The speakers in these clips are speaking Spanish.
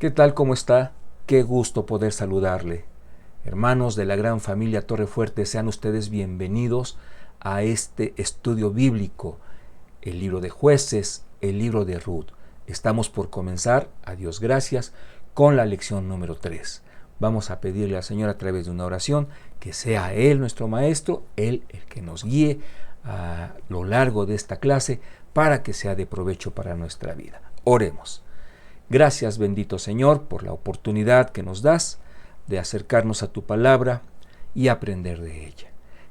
¿Qué tal? ¿Cómo está? Qué gusto poder saludarle. Hermanos de la gran familia Torrefuerte, sean ustedes bienvenidos a este estudio bíblico, el libro de Jueces, el libro de Ruth. Estamos por comenzar, a Dios gracias, con la lección número 3. Vamos a pedirle al Señor a través de una oración que sea Él nuestro Maestro, Él el que nos guíe a lo largo de esta clase para que sea de provecho para nuestra vida. Oremos. Gracias, bendito Señor, por la oportunidad que nos das de acercarnos a tu palabra y aprender de ella.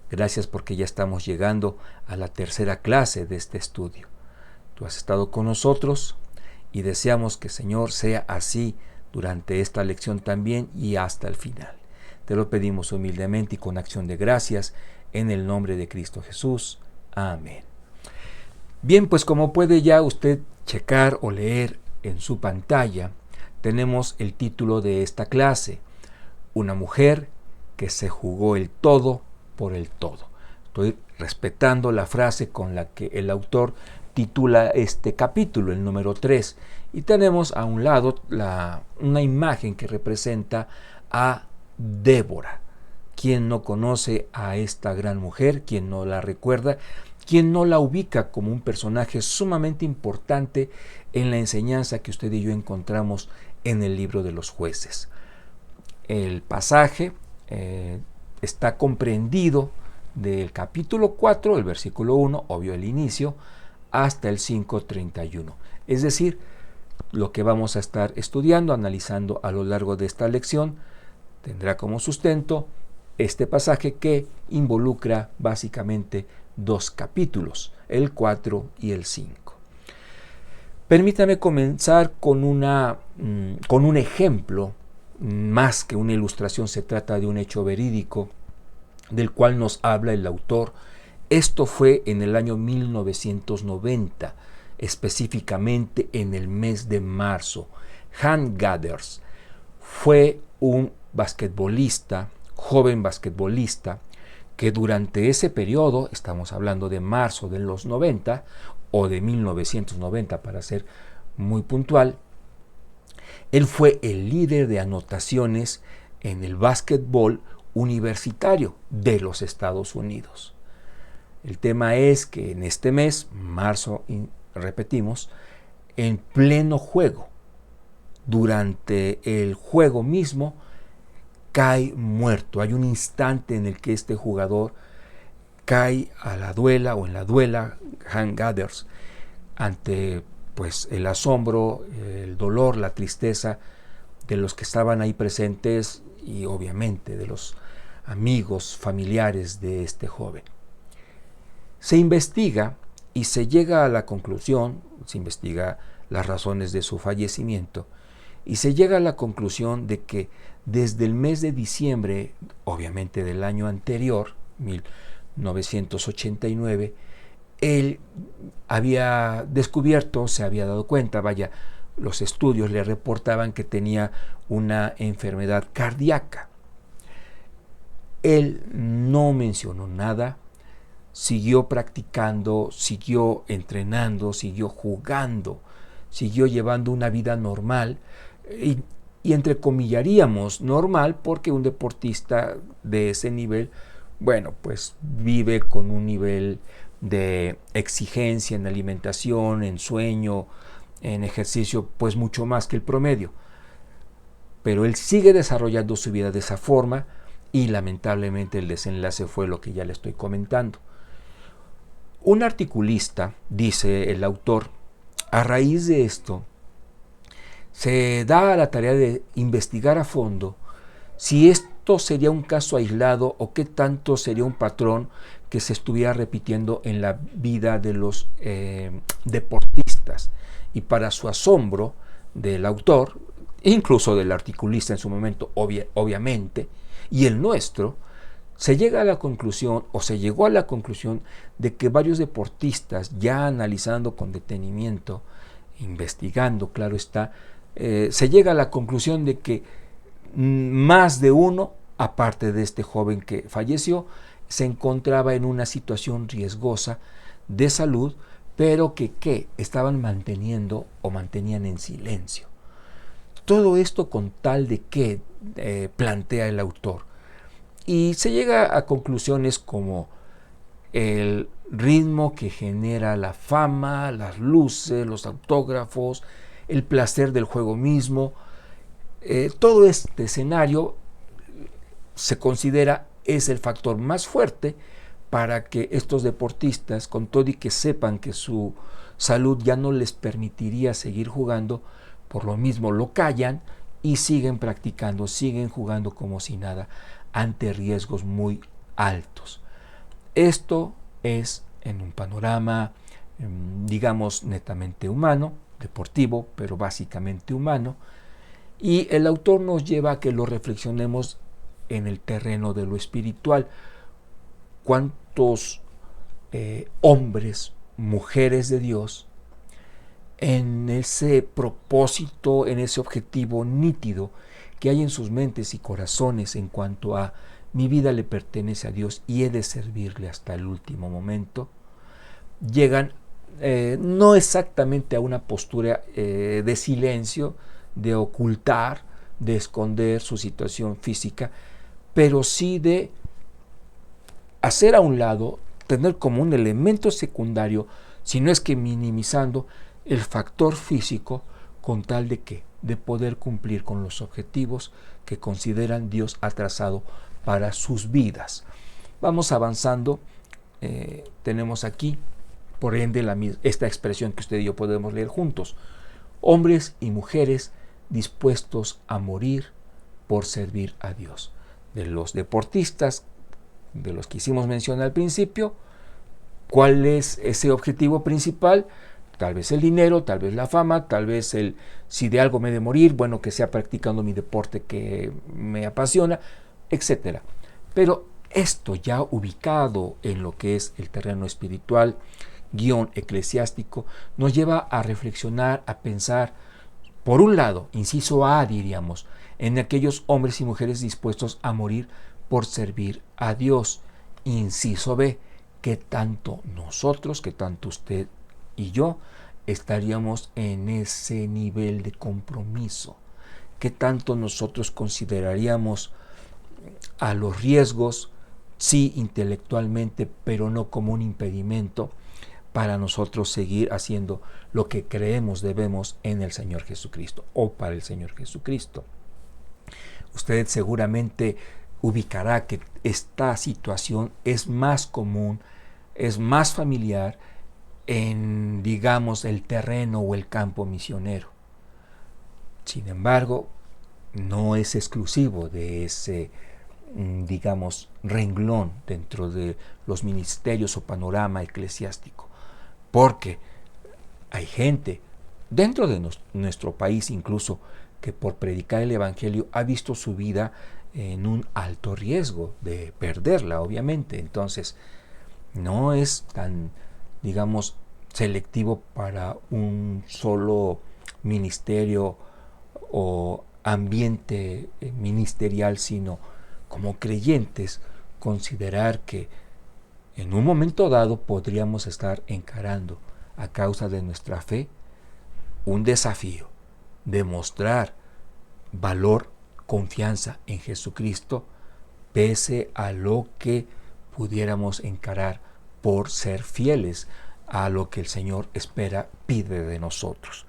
Gracias porque ya estamos llegando a la tercera clase de este estudio. Tú has estado con nosotros y deseamos que, Señor, sea así durante esta lección también y hasta el final. Te lo pedimos humildemente y con acción de gracias en el nombre de Cristo Jesús. Amén. Bien, pues como puede ya usted checar o leer en su pantalla, tenemos el título de esta clase: Una mujer que se jugó el todo por el todo. Estoy respetando la frase con la que el autor titula este capítulo, el número 3. Y tenemos a un lado una imagen que representa a Débora. ¿Quién no conoce a esta gran mujer? ¿Quién no la recuerda? ¿Quién no la ubica como un personaje sumamente importante en la enseñanza que usted y yo encontramos en el libro de los Jueces? El pasaje está comprendido del capítulo 4, el versículo 1, obvio el inicio, hasta el 5:31. Es decir, lo que vamos a estar estudiando, analizando a lo largo de esta lección, tendrá como sustento este pasaje que involucra básicamente dos capítulos, el 4 y el 5. Permítame comenzar con un ejemplo, más que una ilustración, se trata de un hecho verídico del cual nos habla el autor. Esto fue en el año 1990, específicamente en el mes de marzo. Han Gathers fue un basquetbolista, joven basquetbolista, que durante ese periodo, estamos hablando de marzo de los 90 o de 1990 para ser muy puntual, él fue el líder de anotaciones en el básquetbol universitario de los Estados Unidos. El tema es que en este mes, marzo, repetimos, en pleno juego, durante el juego mismo, cae muerto. Hay un instante en el que este jugador cae a la duela o en la duela, Han Gathers, ante pues el asombro, el dolor, la tristeza de los que estaban ahí presentes y obviamente de los amigos, familiares de este joven. Se investiga y se llega a la conclusión, se investiga las razones de su fallecimiento y se llega a la conclusión de que desde el mes de diciembre, obviamente del año anterior, 1989, él había descubierto, se había dado cuenta, los estudios le reportaban que tenía una enfermedad cardíaca. Él no mencionó nada, siguió practicando, siguió entrenando, siguió jugando, siguió llevando una vida normal y entrecomillaríamos normal porque un deportista de ese nivel, bueno, pues vive con un nivel de exigencia en alimentación, en sueño, en ejercicio, pues mucho más que el promedio. Pero él sigue desarrollando su vida de esa forma y lamentablemente el desenlace fue lo que ya le estoy comentando. Un articulista, dice el autor, a raíz de esto, se da a la tarea de investigar a fondo si esto sería un caso aislado o qué tanto sería un patrón que se estuviera repitiendo en la vida de los deportistas. Y para su asombro del autor, incluso del articulista en su momento, obviamente, y el nuestro, se llega a la conclusión, o se llegó a la conclusión, de que varios deportistas, ya analizando con detenimiento, investigando, claro está, se llega a la conclusión de que más de uno, aparte de este joven que falleció, se encontraba en una situación riesgosa de salud, pero que estaban manteniendo o mantenían en silencio. Todo esto con tal de que plantea el autor. Y se llega a conclusiones como el ritmo que genera la fama, las luces, los autógrafos, el placer del juego mismo. Todo este escenario se considera es el factor más fuerte para que estos deportistas, con todo y que sepan que su salud ya no les permitiría seguir jugando, por lo mismo lo callan y siguen practicando, siguen jugando como si nada, ante riesgos muy altos. Esto es en un panorama, digamos, netamente humano, deportivo, pero básicamente humano, y el autor nos lleva a que lo reflexionemos en el terreno de lo espiritual. ¿Cuántos hombres, mujeres de Dios, en ese propósito, en ese objetivo nítido que hay en sus mentes y corazones en cuanto a mi vida le pertenece a Dios y he de servirle hasta el último momento, llegan no exactamente a una postura de silencio, de ocultar, de esconder su situación física, pero sí de hacer a un lado, tener como un elemento secundario, si no es que minimizando el factor físico, con tal de que de poder cumplir con los objetivos que consideran Dios ha trazado para sus vidas. Vamos avanzando. Tenemos aquí, por ende, esta expresión que usted y yo podemos leer juntos: hombres y mujeres dispuestos a morir por servir a Dios. De los deportistas, de los que hicimos mención al principio, ¿cuál es ese objetivo principal? Tal vez el dinero, tal vez la fama, tal vez si de algo me he de morir, bueno, que sea practicando mi deporte que me apasiona, etc. Pero esto ya ubicado en lo que es el terreno espiritual, guión eclesiástico, nos lleva a reflexionar, a pensar, por un lado, inciso A diríamos, en aquellos hombres y mujeres dispuestos a morir por servir a Dios. Inciso B, que tanto nosotros, que tanto usted y yo estaríamos en ese nivel de compromiso, que tanto nosotros consideraríamos a los riesgos, sí intelectualmente, pero no como un impedimento para nosotros seguir haciendo lo que creemos debemos en el Señor Jesucristo o para el Señor Jesucristo. Usted seguramente ubicará que esta situación es más común, es más familiar en, digamos, el terreno o el campo misionero. Sin embargo, no es exclusivo de ese, digamos, renglón dentro de los ministerios o panorama eclesiástico, porque hay gente dentro de nuestro país incluso que por predicar el Evangelio ha visto su vida en un alto riesgo de perderla, obviamente. Entonces, no es tan, digamos, selectivo para un solo ministerio o ambiente ministerial, sino como creyentes considerar que en un momento dado podríamos estar encarando, a causa de nuestra fe, un desafío, demostrar valor, confianza en Jesucristo, pese a lo que pudiéramos encarar por ser fieles a lo que el Señor espera, pide de nosotros.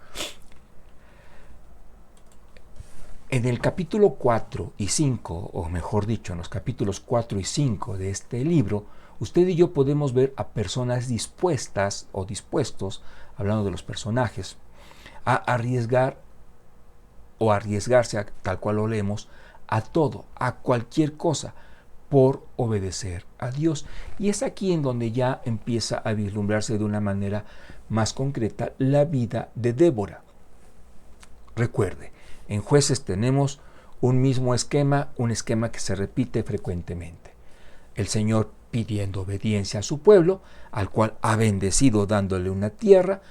En el capítulo 4 y 5, o mejor dicho, en los capítulos 4 y 5 de este libro, usted y yo podemos ver a personas dispuestas o dispuestos, hablando de los personajes, a arriesgar o arriesgarse, tal cual lo leemos, a todo, a cualquier cosa, por obedecer a Dios. Y es aquí en donde ya empieza a vislumbrarse de una manera más concreta la vida de Débora. Recuerde, en Jueces tenemos un mismo esquema, un esquema que se repite frecuentemente. El Señor pidiendo obediencia a su pueblo, al cual ha bendecido dándole una tierra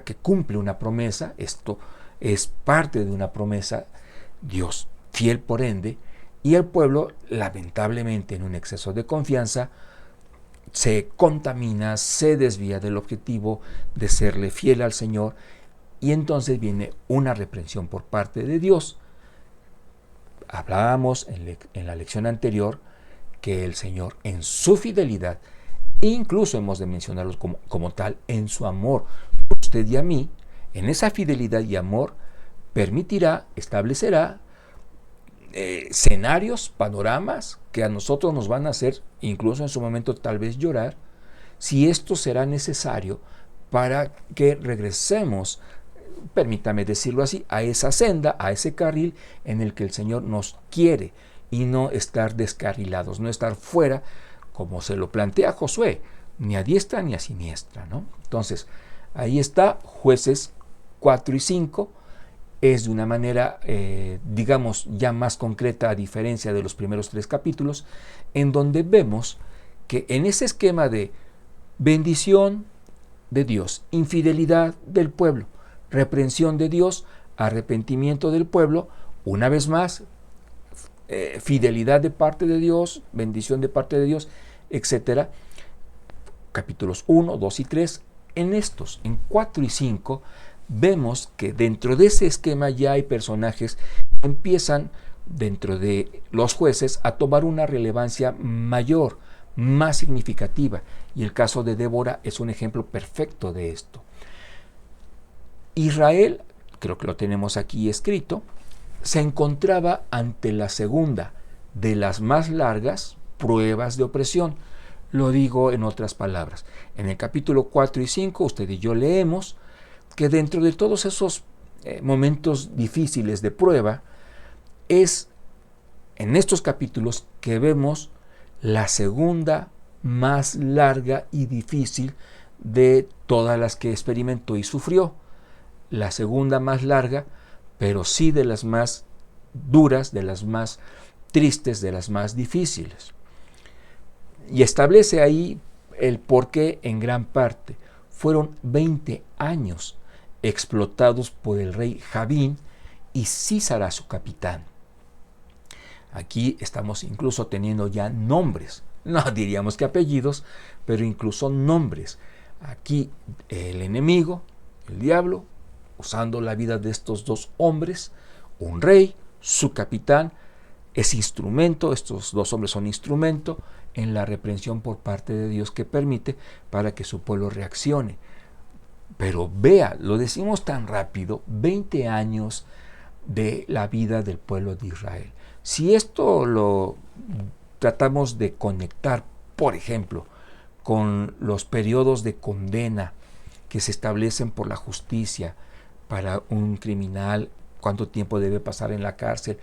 que cumple una promesa. Esto es parte de una promesa, Dios fiel por ende, y el pueblo, lamentablemente en un exceso de confianza, se contamina, se desvía del objetivo de serle fiel al Señor y entonces viene una reprensión por parte de Dios. Hablábamos en la lección anterior que el Señor, en su fidelidad, incluso hemos de mencionarlo como tal, en su amor por usted y a mí, en esa fidelidad y amor, permitirá, establecerá escenarios, panoramas que a nosotros nos van a hacer, incluso en su momento tal vez llorar, si esto será necesario para que regresemos, permítame decirlo así, a esa senda, a ese carril en el que el Señor nos quiere, y no estar descarrilados, no estar fuera, como se lo plantea Josué, ni a diestra ni a siniestra, ¿no? Entonces, ahí está, Jueces 4 y 5, es de una manera, digamos, ya más concreta, a diferencia de los primeros 3 capítulos, en donde vemos que en ese esquema de bendición de Dios, infidelidad del pueblo, reprensión de Dios, arrepentimiento del pueblo, una vez más, fidelidad de parte de Dios, bendición de parte de Dios, etc. Capítulos 1, 2 y 3. En estos, en 4 y 5, vemos que dentro de ese esquema ya hay personajes que empiezan, dentro de los jueces, a tomar una relevancia mayor, más significativa. Y el caso de Débora es un ejemplo perfecto de esto. Israel, creo que lo tenemos aquí escrito, se encontraba ante la segunda de las más largas pruebas de opresión. Lo digo en otras palabras. En el capítulo 4 y 5, usted y yo leemos que dentro de todos esos momentos difíciles de prueba, es en estos capítulos que vemos la segunda más larga y difícil de todas las que experimentó y sufrió. La segunda más larga, pero sí de las más duras, de las más tristes, de las más difíciles. Y establece ahí el porqué en gran parte. Fueron 20 años explotados por el rey Javín y Sísara, su capitán. Aquí estamos incluso teniendo ya nombres, no diríamos que apellidos, pero incluso nombres. Aquí el enemigo, el diablo, usando la vida de estos dos hombres, un rey, su capitán, es instrumento, estos dos hombres son instrumento en la reprensión por parte de Dios que permite para que su pueblo reaccione. Pero vea, lo decimos tan rápido, 20 años de la vida del pueblo de Israel. Si esto lo tratamos de conectar, por ejemplo, con los periodos de condena que se establecen por la justicia para un criminal, cuánto tiempo debe pasar en la cárcel,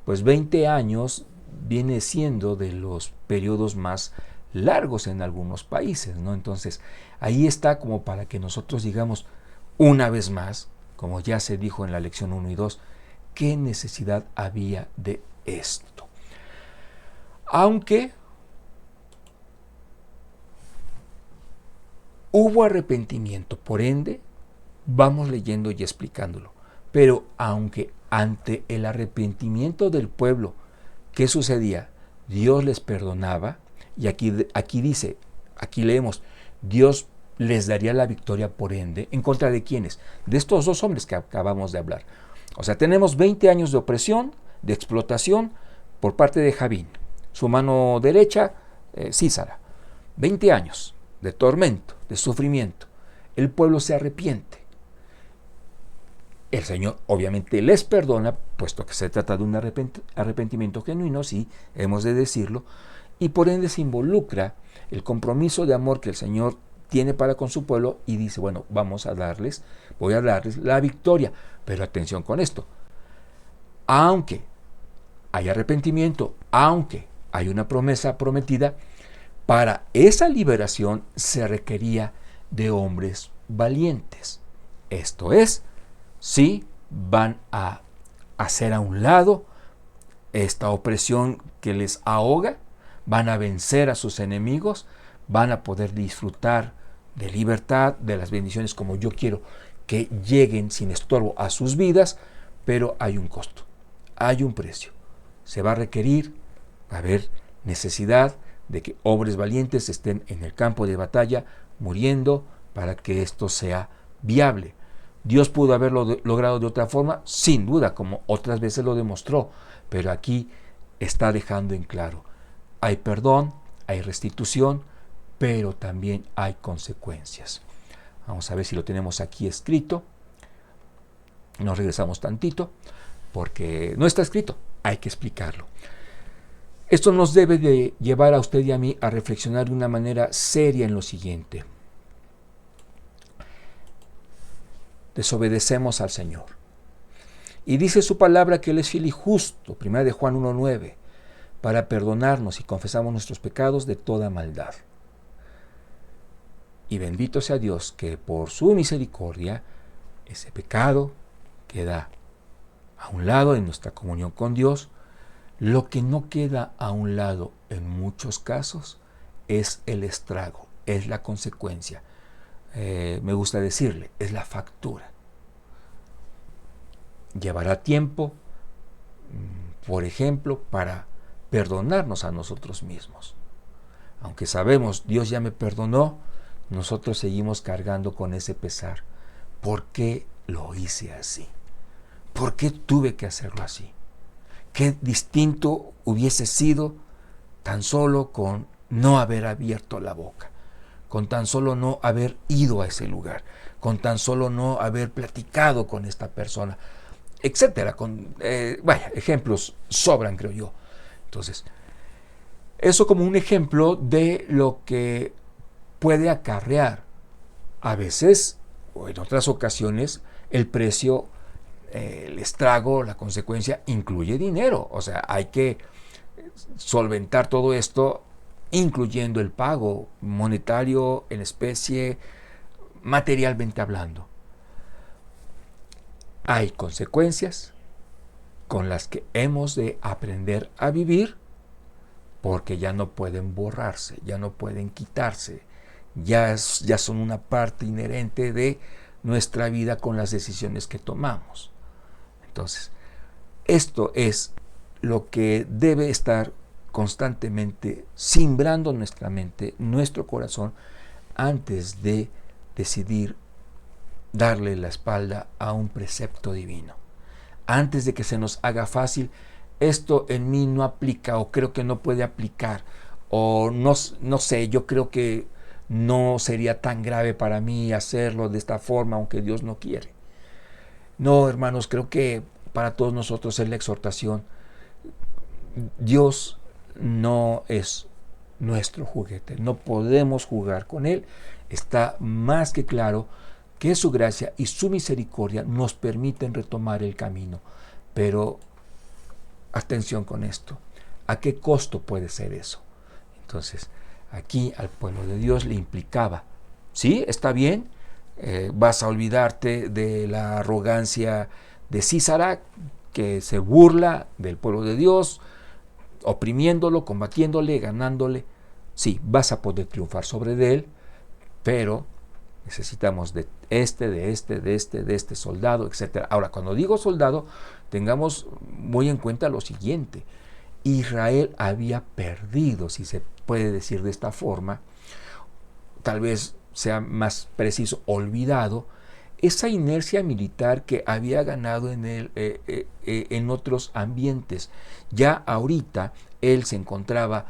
pues 20 años viene siendo de los periodos más largos en algunos países, ¿no? Entonces, ahí está como para que nosotros digamos una vez más, como ya se dijo en la lección 1 y 2, ¿qué necesidad había de esto? Aunque hubo arrepentimiento, por ende, vamos leyendo y explicándolo, pero aunque ante el arrepentimiento del pueblo, ¿qué sucedía? Dios les perdonaba, y aquí dice, aquí leemos, Dios les daría la victoria por ende, ¿en contra de quiénes? De estos dos hombres que acabamos de hablar. O sea, tenemos 20 años de opresión, de explotación por parte de Javín. Su mano derecha, Sísara. 20 años de tormento, de sufrimiento. El pueblo se arrepiente. El Señor obviamente les perdona, puesto que se trata de un arrepentimiento genuino, sí, hemos de decirlo, y por ende se involucra el compromiso de amor que el Señor tiene para con su pueblo y dice, bueno, voy a darles la victoria. Pero atención con esto, aunque hay arrepentimiento, aunque hay una promesa prometida, para esa liberación se requería de hombres valientes. Esto es, sí, van a hacer a un lado esta opresión que les ahoga, van a vencer a sus enemigos, van a poder disfrutar de libertad, de las bendiciones como yo quiero que lleguen sin estorbo a sus vidas, pero hay un costo, hay un precio. Se va a requerir, va a haber necesidad de que hombres valientes estén en el campo de batalla muriendo para que esto sea viable. Dios pudo haberlo logrado de otra forma, sin duda, como otras veces lo demostró, pero aquí está dejando en claro, hay perdón, hay restitución, pero también hay consecuencias. Vamos a ver si lo tenemos aquí escrito. Nos regresamos tantito, porque no está escrito, hay que explicarlo. Esto nos debe de llevar a usted y a mí a reflexionar de una manera seria en lo siguiente. Desobedecemos al Señor. Y dice su palabra que Él es fiel y justo, 1 de Juan 1:9, para perdonarnos si confesamos nuestros pecados de toda maldad. Y bendito sea Dios que por su misericordia ese pecado queda a un lado en nuestra comunión con Dios. Lo que no queda a un lado en muchos casos es el estrago, es la consecuencia. Me gusta decirle, es la factura. Llevará tiempo, por ejemplo, para perdonarnos a nosotros mismos. Aunque sabemos, Dios ya me perdonó, nosotros seguimos cargando con ese pesar. ¿Por qué lo hice así? ¿Por qué tuve que hacerlo así? Qué distinto hubiese sido tan solo con no haber abierto la boca, con tan solo no haber ido a ese lugar, con tan solo no haber platicado con esta persona, etcétera. Ejemplos sobran, creo yo. Entonces, eso como un ejemplo de lo que puede acarrear a veces, o en otras ocasiones, el precio, el estrago, la consecuencia incluye dinero. O sea, hay que solventar todo esto, incluyendo el pago monetario, en especie, materialmente hablando. Hay consecuencias con las que hemos de aprender a vivir, porque ya no pueden borrarse, ya no pueden quitarse, ya son una parte inherente de nuestra vida con las decisiones que tomamos. Entonces, esto es lo que debe estar constantemente simbrando nuestra mente, nuestro corazón, antes de decidir darle la espalda a un precepto divino. Antes de que se nos haga fácil, esto en mí no aplica, o creo que no puede aplicar, o no sé, yo creo que no sería tan grave para mí hacerlo de esta forma, aunque Dios no quiere. No, hermanos, creo que para todos nosotros es la exhortación. Dios no es nuestro juguete, no podemos jugar con Él. Está más que claro que su gracia y su misericordia nos permiten retomar el camino. Pero atención con esto, ¿a qué costo puede ser eso? Entonces, aquí al pueblo de Dios le implicaba, sí, está bien, vas a olvidarte de la arrogancia de Sísara, que se burla del pueblo de Dios, oprimiéndolo, combatiéndole, ganándole. Sí, vas a poder triunfar sobre él, pero necesitamos de este soldado, etc. Ahora, cuando digo soldado, tengamos muy en cuenta lo siguiente. Israel había perdido, si se puede decir de esta forma, tal vez sea más preciso, olvidado, esa inercia militar que había ganado en otros ambientes. Ya ahorita él se encontraba,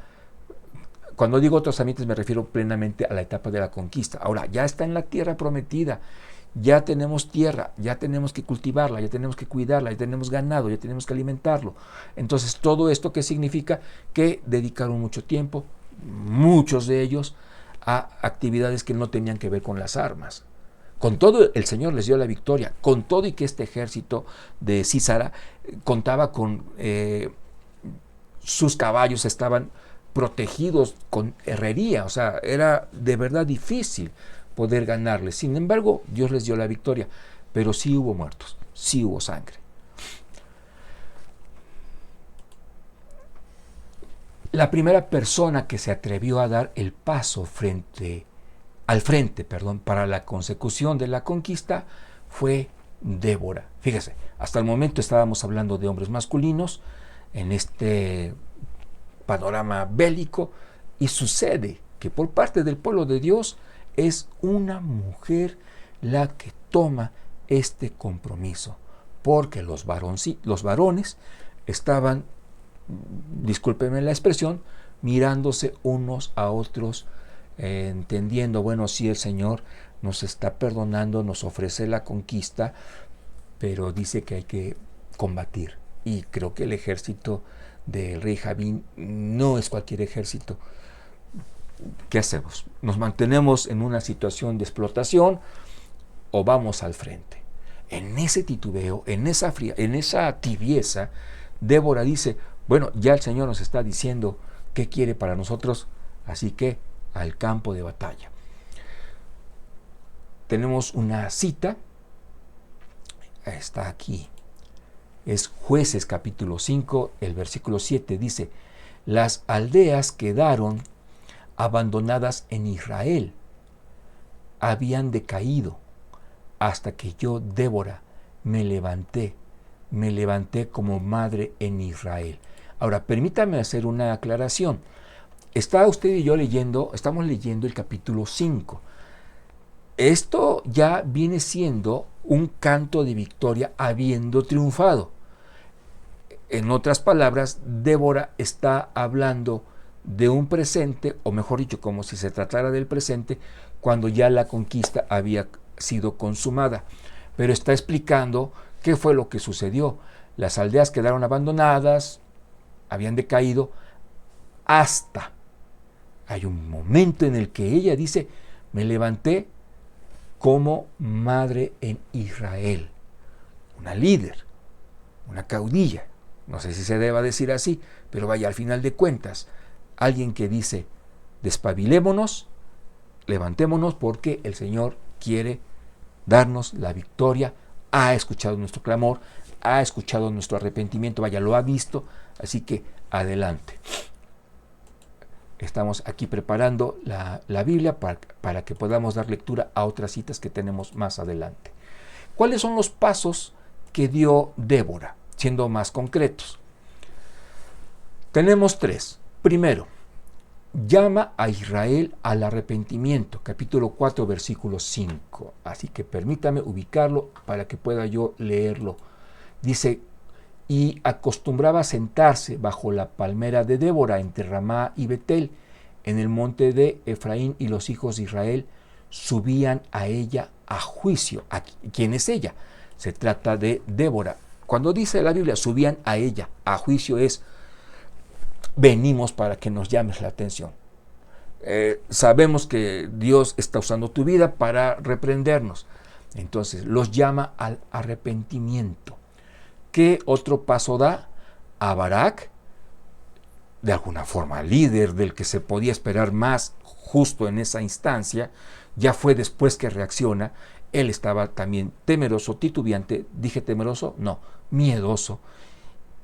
cuando digo otros ambientes me refiero plenamente a la etapa de la conquista. Ahora, ya está en la tierra prometida, ya tenemos tierra, ya tenemos que cultivarla, ya tenemos que cuidarla, ya tenemos ganado, ya tenemos que alimentarlo. Entonces, todo esto, ¿qué significa? Que dedicaron mucho tiempo, muchos de ellos, a actividades que no tenían que ver con las armas. Con todo, el Señor les dio la victoria, con todo y que este ejército de Sísara contaba con sus caballos, estaban protegidos con herrería, o sea, era de verdad difícil poder ganarles. Sin embargo, Dios les dio la victoria, pero sí hubo muertos, sí hubo sangre. La primera persona que se atrevió a dar el paso al frente, para la consecución de la conquista fue Débora. Fíjese, hasta el momento estábamos hablando de hombres masculinos en este panorama bélico, y sucede que por parte del pueblo de Dios es una mujer la que toma este compromiso, porque los varones estaban, discúlpenme la expresión, mirándose unos a otros, entendiendo, bueno, sí, el Señor nos está perdonando, nos ofrece la conquista, pero dice que hay que combatir. Y creo que el ejército del rey Javín no es cualquier ejército. ¿Qué hacemos? ¿Nos mantenemos en una situación de explotación o vamos al frente? En ese titubeo, en esa tibieza, Débora dice, bueno, ya el Señor nos está diciendo qué quiere para nosotros, así que al campo de batalla. Tenemos una cita, está aquí, es Jueces capítulo 5, el versículo 7, dice, las aldeas quedaron abandonadas en Israel, habían decaído, hasta que yo, Débora, me levanté como madre en Israel. Ahora, permítame hacer una aclaración. Está usted y yo estamos leyendo el capítulo 5. Esto ya viene siendo un canto de victoria habiendo triunfado. En otras palabras, Débora está hablando de un presente, o mejor dicho, como si se tratara del presente, cuando ya la conquista había sido consumada. Pero está explicando qué fue lo que sucedió. Las aldeas quedaron abandonadas, habían decaído, hasta hay un momento en el que ella dice, me levanté como madre en Israel. Una líder, una caudilla, no sé si se deba decir así, pero vaya, al final de cuentas, alguien que dice, despabilémonos, levantémonos porque el Señor quiere darnos la victoria, ha escuchado nuestro clamor, ha escuchado nuestro arrepentimiento, vaya, lo ha visto, así que adelante. Estamos aquí preparando la Biblia para que podamos dar lectura a otras citas que tenemos más adelante. ¿Cuáles son los pasos que dio Débora? Siendo más concretos. Tenemos 3. Primero, llama a Israel al arrepentimiento, capítulo 4, versículo 5. Así que permítame ubicarlo para que pueda yo leerlo. Dice, y acostumbraba sentarse bajo la palmera de Débora entre Ramá y Betel, en el monte de Efraín, y los hijos de Israel subían a ella a juicio. ¿Quién es ella? Se trata de Débora. Cuando dice la Biblia, subían a ella a juicio, es venimos para que nos llames la atención. Sabemos que Dios está usando tu vida para reprendernos. Entonces, los llama al arrepentimiento. ¿Qué otro paso da? A Barak, de alguna forma líder del que se podía esperar más justo en esa instancia, ya fue después que reacciona. Él estaba también temeroso, titubeante. ¿Dije temeroso? No, miedoso.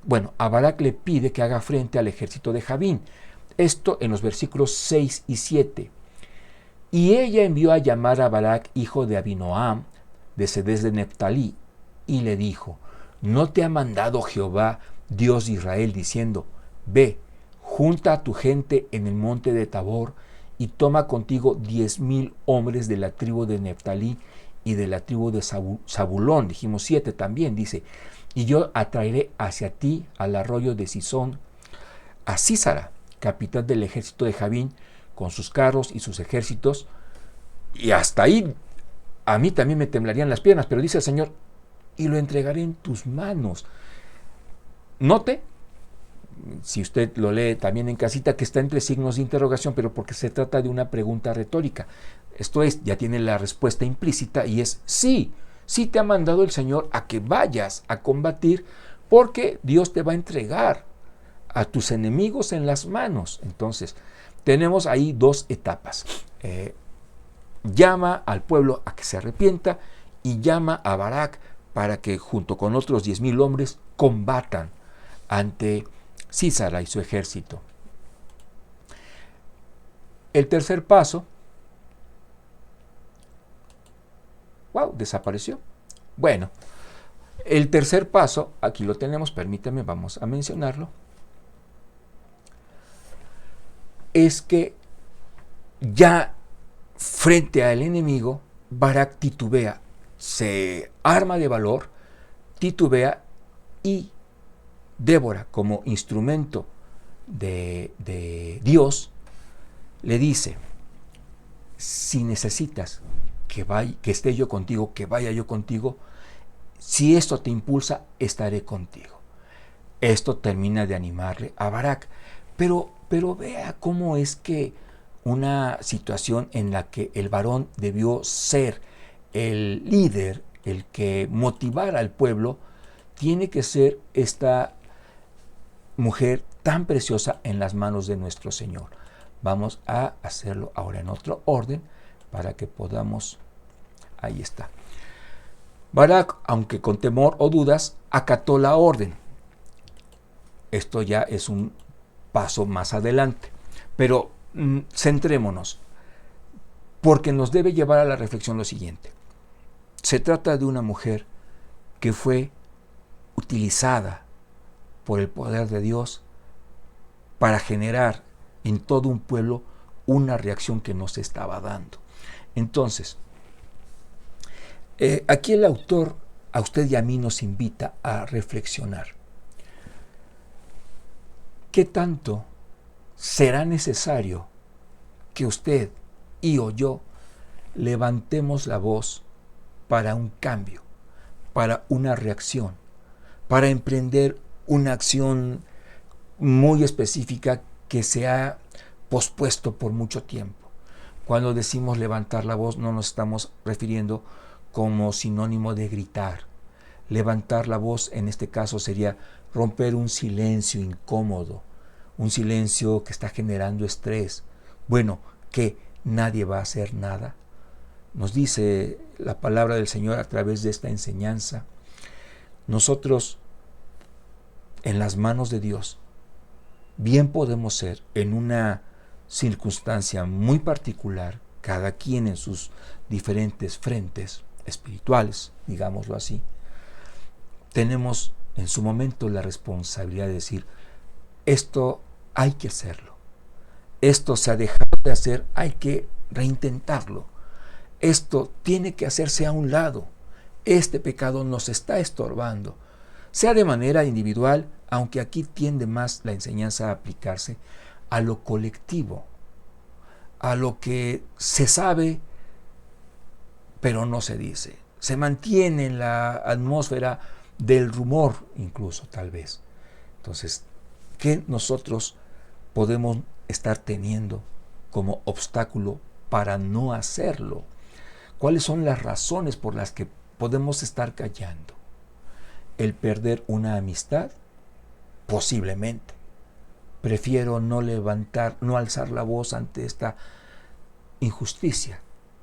Bueno, a Barak le pide que haga frente al ejército de Javín. Esto en los versículos 6 y 7. Y ella envió a llamar a Barak, hijo de Abinoam, de Sedés de Neftalí, y le dijo, ¿no te ha mandado Jehová, Dios de Israel, diciendo, ve, junta a tu gente en el monte de Tabor, y toma contigo 10,000 hombres de la tribu de Neftalí y de la tribu de Zabulón? Dijimos 7 también, dice, y yo atraeré hacia ti al arroyo de Sisón a Sísara, capitán del ejército de Javín, con sus carros y sus ejércitos. Y hasta ahí a mí también me temblarían las piernas, pero dice el Señor, y lo entregaré en tus manos. Note, si usted lo lee también en casita, que está entre signos de interrogación, pero porque se trata de una pregunta retórica. Esto es, ya tiene la respuesta implícita y es sí. Sí te ha mandado el Señor a que vayas a combatir, porque Dios te va a entregar a tus enemigos en las manos. Entonces, tenemos ahí 2 etapas. Llama al pueblo a que se arrepienta y llama a Barak para que junto con otros 10,000 hombres combatan ante Sísara y su ejército. El tercer paso, desapareció. Bueno, el tercer paso, aquí lo tenemos, permítame, vamos a mencionarlo, es que ya frente al enemigo, Barak titubea. se arma de valor, titubea y Débora, como instrumento de Dios, le dice: si necesitas que esté yo contigo, que vaya yo contigo, si esto te impulsa, estaré contigo. Esto termina de animarle a Barak. Pero vea cómo es que una situación en la que el varón debió ser el líder, el que motivara al pueblo, tiene que ser esta mujer tan preciosa en las manos de nuestro Señor. Vamos a hacerlo ahora en otro orden para que podamos... Ahí está. Barak, aunque con temor o dudas, acató la orden. Esto ya es un paso más adelante. Pero centrémonos, porque nos debe llevar a la reflexión lo siguiente. Se trata de una mujer que fue utilizada por el poder de Dios para generar en todo un pueblo una reacción que no se estaba dando. Entonces, aquí el autor a usted y a mí nos invita a reflexionar. ¿Qué tanto será necesario que usted y o yo levantemos la voz para un cambio, para una reacción, para emprender una acción muy específica que se ha pospuesto por mucho tiempo? Cuando decimos levantar la voz, no nos estamos refiriendo como sinónimo de gritar. Levantar la voz en este caso sería romper un silencio incómodo, un silencio que está generando estrés. Bueno, ¿qué? ¿Nadie va a hacer nada? Nos dice la palabra del Señor a través de esta enseñanza. Nosotros, en las manos de Dios, bien podemos ser en una circunstancia muy particular, cada quien en sus diferentes frentes espirituales, digámoslo así. Tenemos en su momento la responsabilidad de decir: esto hay que hacerlo, esto se ha dejado de hacer, hay que reintentarlo, esto tiene que hacerse a un lado, este pecado nos está estorbando, sea de manera individual, aunque aquí tiende más la enseñanza a aplicarse a lo colectivo, a lo que se sabe pero no se dice, se mantiene en la atmósfera del rumor incluso, tal vez. Entonces, ¿qué nosotros podemos estar teniendo como obstáculo para no hacerlo? ¿Cuáles son las razones por las que podemos estar callando? ¿El perder una amistad? Posiblemente. Prefiero no levantar, no alzar la voz ante esta injusticia,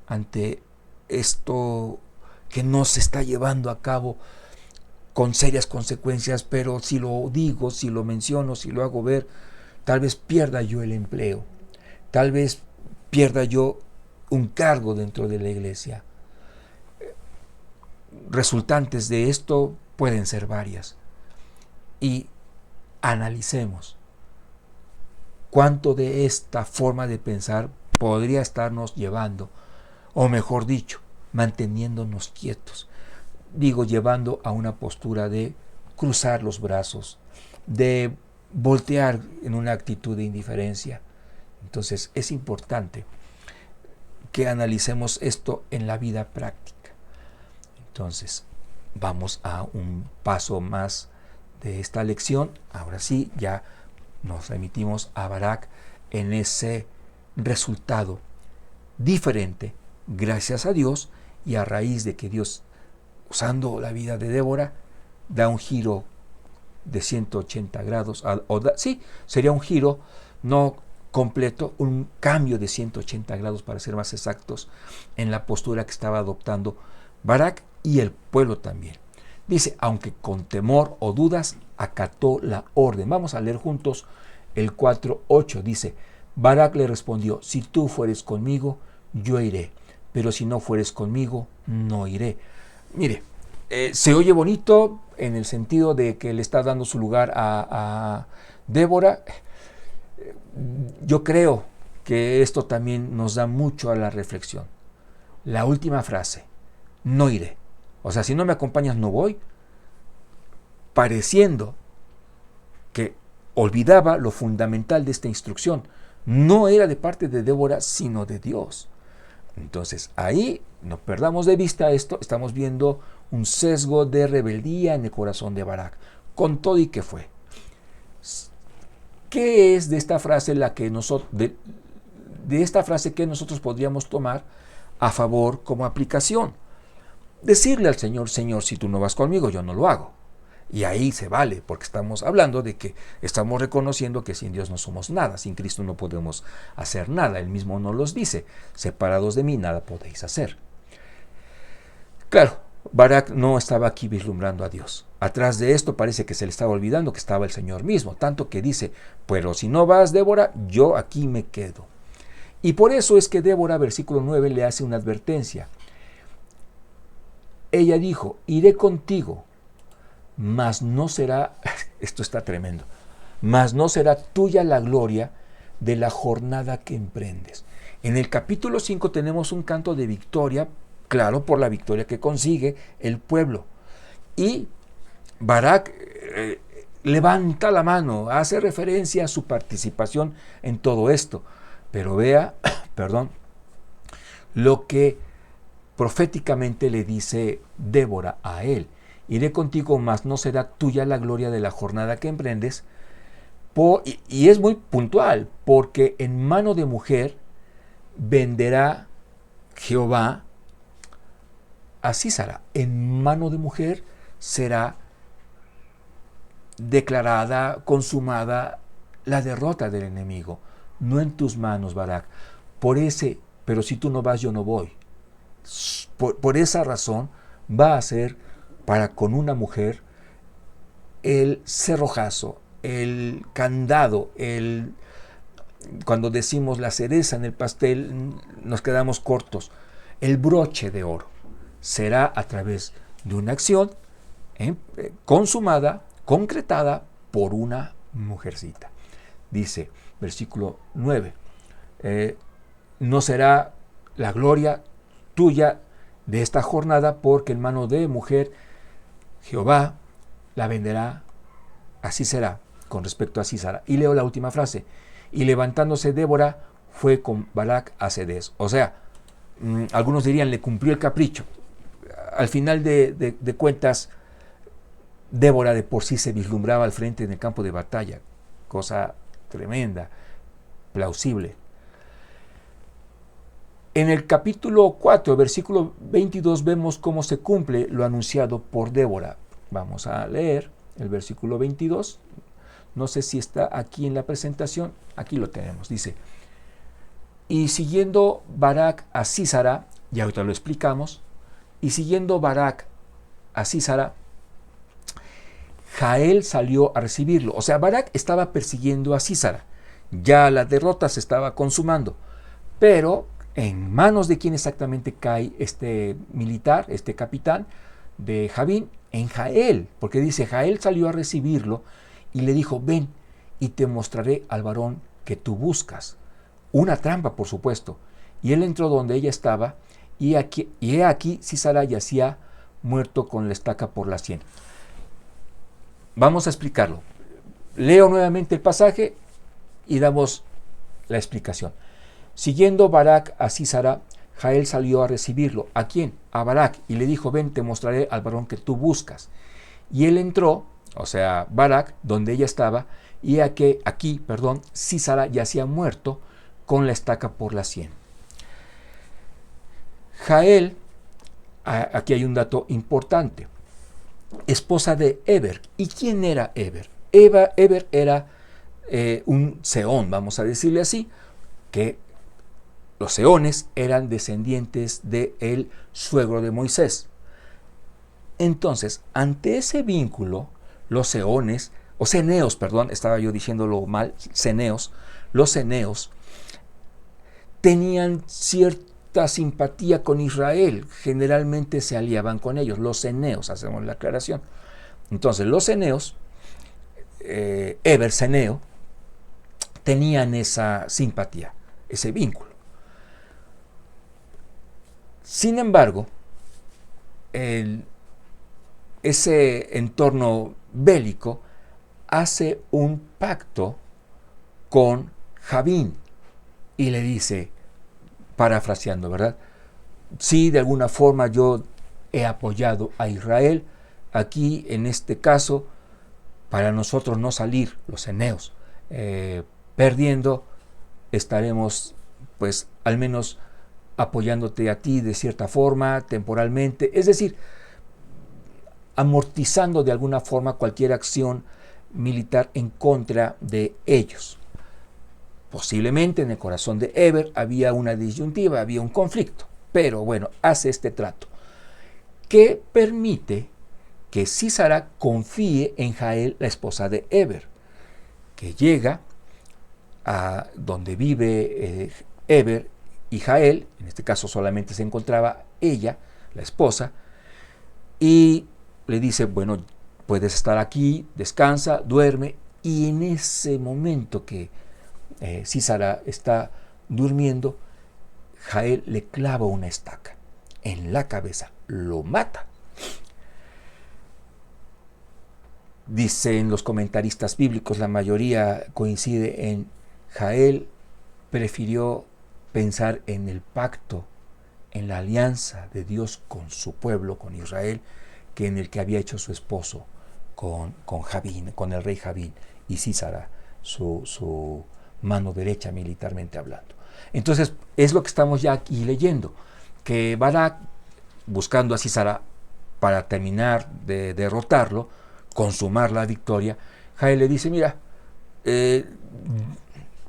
ante esto que no se está llevando a cabo con serias consecuencias, pero si lo digo, si lo menciono, si lo hago ver, tal vez pierda yo el empleo, tal vez pierda yo un cargo dentro de la iglesia. Resultantes de esto pueden ser varias. Y analicemos cuánto de esta forma de pensar podría estarnos llevando, o mejor dicho, manteniéndonos quietos. Digo, llevando a una postura de cruzar los brazos, de voltear en una actitud de indiferencia. Entonces es importante que analicemos esto en la vida práctica. Entonces vamos a un paso más de esta lección. Ahora sí, ya nos remitimos a Barak en ese resultado diferente, gracias a Dios, y a raíz de que Dios, usando la vida de Débora, da un giro de 180 grados, sí, sería un giro no completo, un cambio de 180 grados para ser más exactos, en la postura que estaba adoptando Barak y el pueblo también. Dice, aunque con temor o dudas, acató la orden. Vamos a leer juntos el 4:8. Dice, Barak le respondió, si tú fueres conmigo, yo iré, pero si no fueres conmigo, no iré. Mire, se oye bonito en el sentido de que le está dando su lugar a Débora. Yo creo que esto también nos da mucho a la reflexión. La última frase, no iré. O sea, si no me acompañas no voy, pareciendo que olvidaba lo fundamental de esta instrucción. No era de parte de Débora, sino de Dios. Entonces, ahí no perdamos de vista esto, estamos viendo un sesgo de rebeldía en el corazón de Barak, con todo y que fue. ¿Qué es de esta frase la que nosotros, de esta frase que nosotros podríamos tomar a favor como aplicación? Decirle al Señor, Señor, si tú no vas conmigo, yo no lo hago. Y ahí se vale, porque estamos hablando de que estamos reconociendo que sin Dios no somos nada, sin Cristo no podemos hacer nada. Él mismo nos los dice, separados de mí nada podéis hacer. Claro, Barak no estaba aquí vislumbrando a Dios. Atrás de esto parece que se le estaba olvidando que estaba el Señor mismo, tanto que dice, pero si no vas, Débora, yo aquí me quedo. Y por eso es que Débora, versículo 9, le hace una advertencia. Ella dijo, iré contigo, mas no será, esto está tremendo, mas no será tuya la gloria de la jornada que emprendes. En el capítulo 5 tenemos un canto de victoria, claro, por la victoria que consigue el pueblo. Y Barak levanta la mano, hace referencia a su participación en todo esto. Pero vea, lo que proféticamente le dice Débora a él. Iré contigo, mas no será tuya la gloria de la jornada que emprendes. Y es muy puntual, porque en mano de mujer venderá Jehová a Sísara. En mano de mujer será declarada, consumada la derrota del enemigo. No en tus manos, Barak. Pero si tú no vas, yo no voy. Por esa razón va a ser para con una mujer el cerrojazo, el candado, cuando decimos la cereza en el pastel nos quedamos cortos, el broche de oro. Será a través de una acción consumada, concretada por una mujercita. Dice, versículo 9, no será la gloria tuya de esta jornada, porque en mano de mujer Jehová la venderá, así será, con respecto a Sísara. Y leo la última frase, y levantándose Débora fue con Barak a Cedes. O sea, algunos dirían, le cumplió el capricho. Al final de cuentas, Débora de por sí se vislumbraba al frente en el campo de batalla, cosa tremenda, plausible. En el capítulo 4, versículo 22, vemos cómo se cumple lo anunciado por Débora. Vamos a leer el versículo 22. No sé si está aquí en la presentación. Aquí lo tenemos. Dice, y siguiendo Barak a Sísara, y ahorita lo explicamos, y siguiendo Barak a Sísara, Jael salió a recibirlo. O sea, Barak estaba persiguiendo a Sísara. Ya la derrota se estaba consumando. Pero ¿en manos de quién exactamente cae este militar, este capitán de Javín? En Jael, porque dice, Jael salió a recibirlo y le dijo, ven y te mostraré al varón que tú buscas. Una trampa, por supuesto. Y él entró donde ella estaba y he aquí Sísara yacía muerto con la estaca por la sien. Vamos a explicarlo. Leo nuevamente el pasaje y damos la explicación. Siguiendo Barak a Sísara, Jael salió a recibirlo. ¿A quién? A Barak. Y le dijo, ven, te mostraré al varón que tú buscas. Y él entró, o sea, Barak, donde ella estaba, y aquí, Sísara yacía muerto con la estaca por la sien. Jael, aquí hay un dato importante, esposa de Eber. ¿Y quién era Eber? Eber era un seón, vamos a decirle así, que los seones eran descendientes del suegro de Moisés. Entonces, ante ese vínculo, los seones, o ceneos, estaba yo diciéndolo mal, los ceneos tenían cierta simpatía con Israel, generalmente se aliaban con ellos, los ceneos, hacemos la aclaración. Entonces, los ceneos, Eber ceneo, tenían esa simpatía, ese vínculo. Sin embargo, ese entorno bélico, hace un pacto con Jabín y le dice, parafraseando, ¿verdad? Sí, de alguna forma yo he apoyado a Israel. Aquí, en este caso, para nosotros no salir, los eneos, perdiendo, estaremos, pues, al menos apoyándote a ti de cierta forma, temporalmente, es decir, amortizando de alguna forma cualquier acción militar en contra de ellos. Posiblemente en el corazón de Eber había una disyuntiva, había un conflicto, pero bueno, hace este trato que permite que Sísara confíe en Jael, la esposa de Eber, que llega a donde vive Eber y Jael, en este caso solamente se encontraba ella, la esposa, y le dice, bueno, puedes estar aquí, descansa, duerme, y en ese momento que Sísara está durmiendo, Jael le clava una estaca en la cabeza, lo mata. Dicen los comentaristas bíblicos, la mayoría coincide en Jael prefirió pensar en el pacto, en la alianza de Dios con su pueblo, con Israel, que en el que había hecho su esposo con Jabín, con el rey Jabín y Sísara, su mano derecha militarmente hablando. Entonces es lo que estamos ya aquí leyendo, que Barak, buscando a Sísara para terminar de derrotarlo, consumar la victoria, Jael le dice, mira,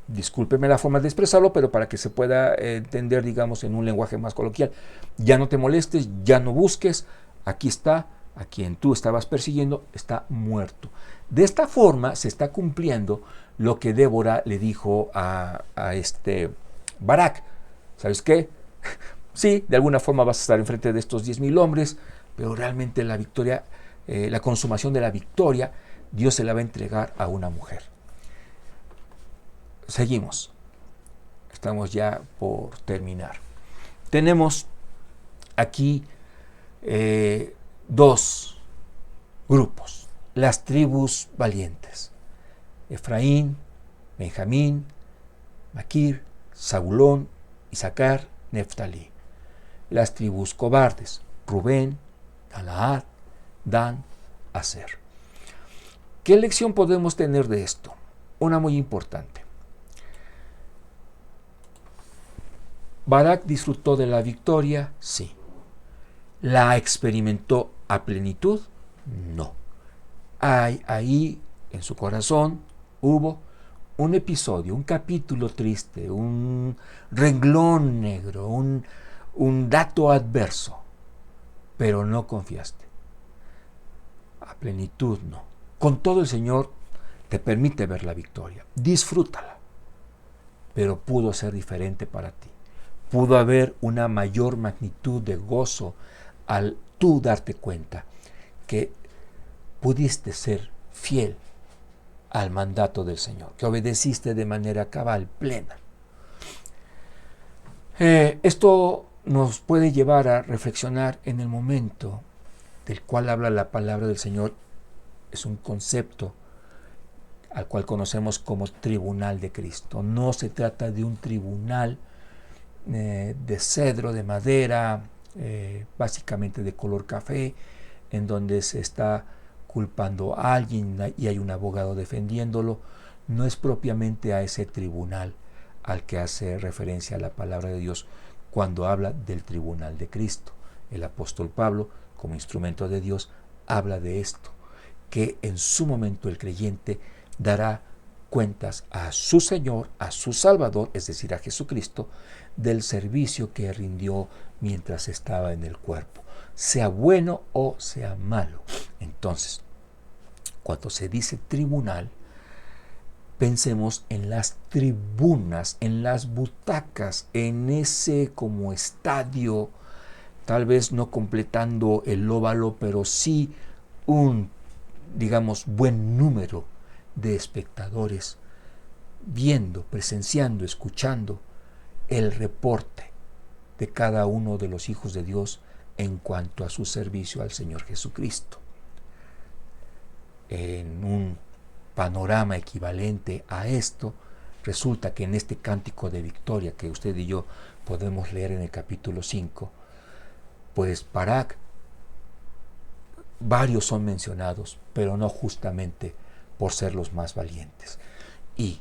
discúlpeme la forma de expresarlo, pero para que se pueda entender, digamos, en un lenguaje más coloquial, ya no te molestes, ya no busques, aquí está, a quien tú estabas persiguiendo, está muerto. De esta forma se está cumpliendo lo que Débora le dijo a este Barak. ¿Sabes qué? Sí, de alguna forma vas a estar enfrente de estos 10,000 hombres, pero realmente la victoria, la consumación de la victoria, Dios se la va a entregar a una mujer. Seguimos. Estamos ya por terminar. Tenemos aquí dos grupos, las tribus valientes: Efraín, Benjamín, Maquir, Zabulón, Isaacar, Neftalí. Las tribus cobardes: Rubén, Galaad, Dan, Aser. ¿Qué lección podemos tener de esto? Una muy importante. ¿Barak disfrutó de la victoria? Sí. ¿La experimentó a plenitud? No. Ahí en su corazón hubo un episodio, un capítulo triste, un renglón negro, un dato adverso, pero no confiaste. A plenitud no. Con todo, el Señor te permite ver la victoria, disfrútala, pero pudo ser diferente para ti. Pudo haber una mayor magnitud de gozo al tú darte cuenta que pudiste ser fiel al mandato del Señor, que obedeciste de manera cabal, plena. Esto nos puede llevar a reflexionar en el momento del cual habla la palabra del Señor. Es un concepto al cual conocemos como tribunal de Cristo. No se trata de un tribunal de cedro, de madera, básicamente de color café, en donde se está culpando a alguien y hay un abogado defendiéndolo. No es propiamente a ese tribunal al que hace referencia la palabra de Dios cuando habla del tribunal de Cristo. El apóstol Pablo, como instrumento de Dios, habla de esto, que en su momento el creyente dará cuentas a su Señor, a su Salvador, es decir, a Jesucristo, del servicio que rindió mientras estaba en el cuerpo, sea bueno o sea malo. Entonces, cuando se dice tribunal, pensemos en las tribunas, en las butacas, en ese como estadio, tal vez no completando el óvalo, pero sí un, digamos, buen número de espectadores viendo, presenciando, escuchando el reporte de cada uno de los hijos de Dios en cuanto a su servicio al Señor Jesucristo. en un panorama equivalente a esto, resulta que en este cántico de victoria que usted y yo podemos leer en el capítulo 5, pues Barak, varios son mencionados, pero no justamente por ser los más valientes. Y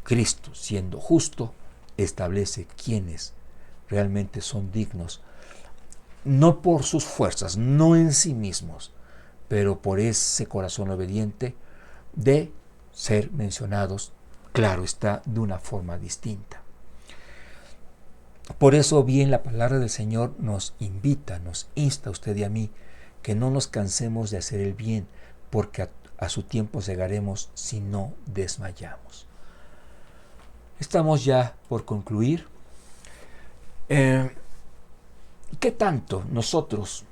Cristo, siendo justo, establece quiénes realmente son dignos, no por sus fuerzas, no en sí mismos, pero por ese corazón obediente de ser mencionados, claro está, de una forma distinta. Por eso bien la palabra del Señor nos invita, nos insta a usted y a mí, que no nos cansemos de hacer el bien, porque a su tiempo llegaremos si no desmayamos. Estamos ya por concluir. ¿Qué tanto nosotros,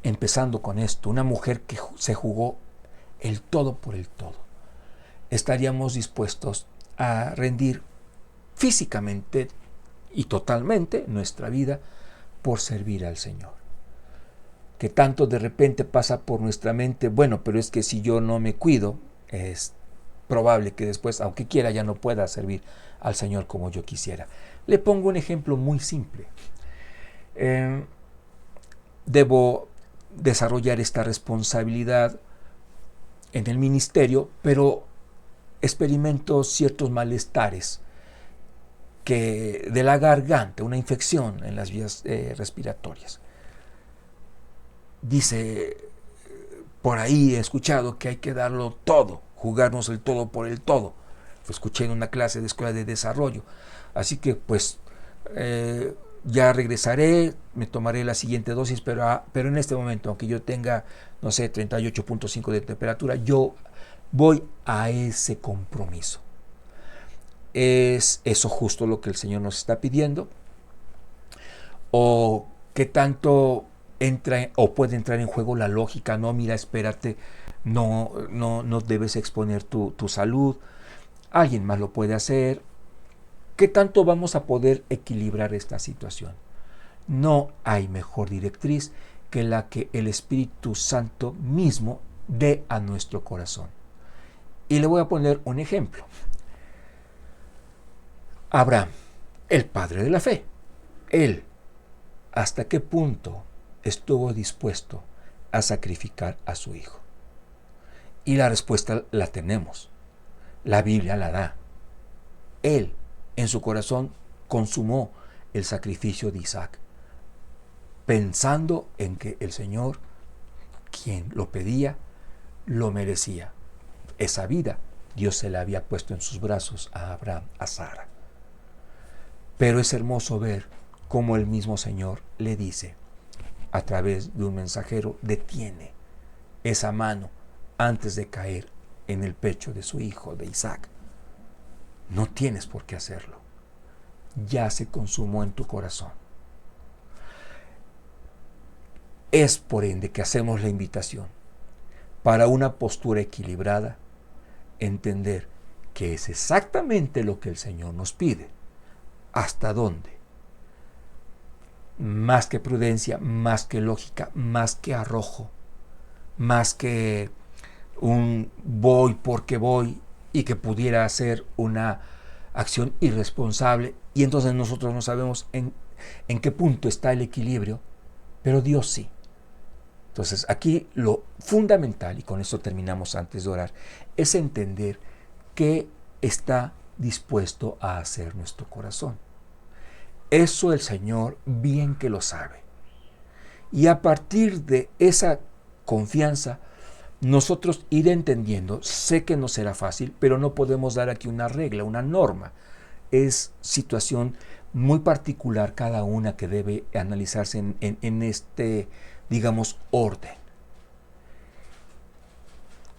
empezando con esto, una mujer que se jugó el todo por el todo, estaríamos dispuestos a rendir físicamente y totalmente nuestra vida por servir al Señor? Que tanto de repente pasa por nuestra mente, bueno, pero es que si yo no me cuido, es probable que después, aunque quiera, ya no pueda servir al Señor como yo quisiera. Le pongo un ejemplo muy simple. Debo desarrollar esta responsabilidad en el ministerio, pero experimento ciertos malestares de la garganta, una infección en las vías respiratorias. Dice, por ahí he escuchado que hay que darlo todo, jugarnos el todo por el todo. Lo escuché en una clase de escuela de desarrollo. Así que pues ya regresaré, me tomaré la siguiente dosis, pero en este momento, aunque yo tenga, no sé, 38.5 de temperatura, yo voy a ese compromiso. ¿Es eso justo lo que el Señor nos está pidiendo? ¿O qué tanto entra o puede entrar en juego la lógica? No, mira, espérate, no debes exponer tu salud, alguien más lo puede hacer. ¿Qué tanto vamos a poder equilibrar esta situación? No hay mejor directriz que la que el Espíritu Santo mismo dé a nuestro corazón. Y le voy a poner un ejemplo. Abraham, el padre de la fe, él, ¿hasta qué punto estuvo dispuesto a sacrificar a su hijo? Y la respuesta la tenemos. La Biblia la da. Él, en su corazón, consumó el sacrificio de Isaac, pensando en que el Señor, quien lo pedía, lo merecía. Esa vida Dios se la había puesto en sus brazos a Abraham, a Sara. Pero es hermoso ver cómo el mismo Señor le dice, a través de un mensajero, detiene esa mano antes de caer en el pecho de su hijo, de Isaac. No tienes por qué hacerlo. Ya se consumó en tu corazón. Es por ende que hacemos la invitación para una postura equilibrada, entender que es exactamente lo que el Señor nos pide. ¿Hasta dónde? Más que prudencia, más que lógica, más que arrojo, más que un voy porque voy y que pudiera ser una acción irresponsable, y entonces nosotros no sabemos en qué punto está el equilibrio, pero Dios sí. Entonces aquí lo fundamental, y con esto terminamos antes de orar, es entender qué está dispuesto a hacer nuestro corazón. Eso el Señor bien que lo sabe. Y a partir de esa confianza, nosotros ir entendiendo, sé que no será fácil, pero no podemos dar aquí una regla, una norma. Es situación muy particular cada una que debe analizarse en este, digamos, orden.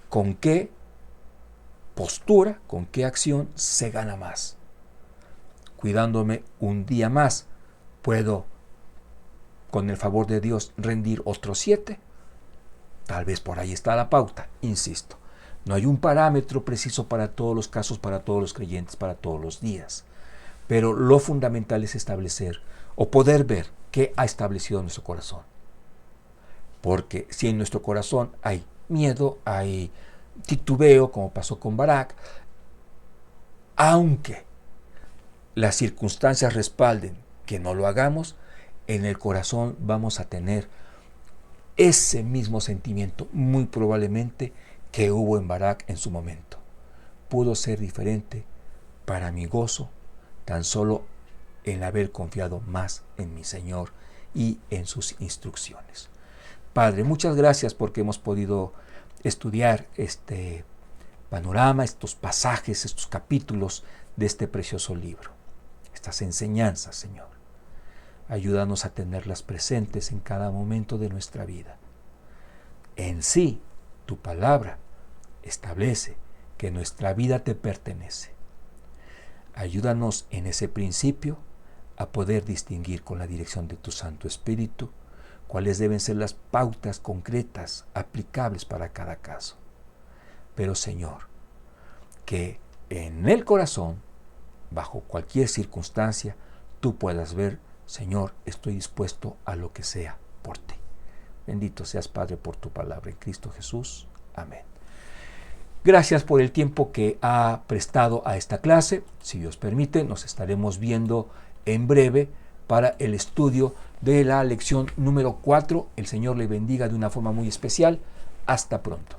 ¿Con qué postura, con qué acción se gana más? Cuidándome un día más, ¿puedo, con el favor de Dios, rendir otros 7? Tal vez por ahí está la pauta, insisto. No hay un parámetro preciso para todos los casos, para todos los creyentes, para todos los días. Pero lo fundamental es establecer o poder ver qué ha establecido nuestro corazón. Porque si en nuestro corazón hay miedo, hay titubeo, como pasó con Barak. Aunque las circunstancias respalden que no lo hagamos, en el corazón vamos a tener ese mismo sentimiento, muy probablemente, que hubo en Barak en su momento. Pudo ser diferente para mi gozo tan solo en haber confiado más en mi Señor y en sus instrucciones. Padre, muchas gracias porque hemos podido estudiar este panorama, estos pasajes, estos capítulos de este precioso libro, estas enseñanzas, Señor. Ayúdanos a tenerlas presentes en cada momento de nuestra vida. En sí, tu palabra establece que nuestra vida te pertenece. Ayúdanos en ese principio a poder distinguir con la dirección de tu Santo Espíritu cuáles deben ser las pautas concretas aplicables para cada caso. Pero, Señor, que en el corazón, bajo cualquier circunstancia, tú puedas ver, Señor, estoy dispuesto a lo que sea por ti. Bendito seas, Padre, por tu palabra en Cristo Jesús. Amén. Gracias por el tiempo que ha prestado a esta clase. Si Dios permite, nos estaremos viendo en breve para el estudio de la lección número 4. El Señor le bendiga de una forma muy especial. Hasta pronto.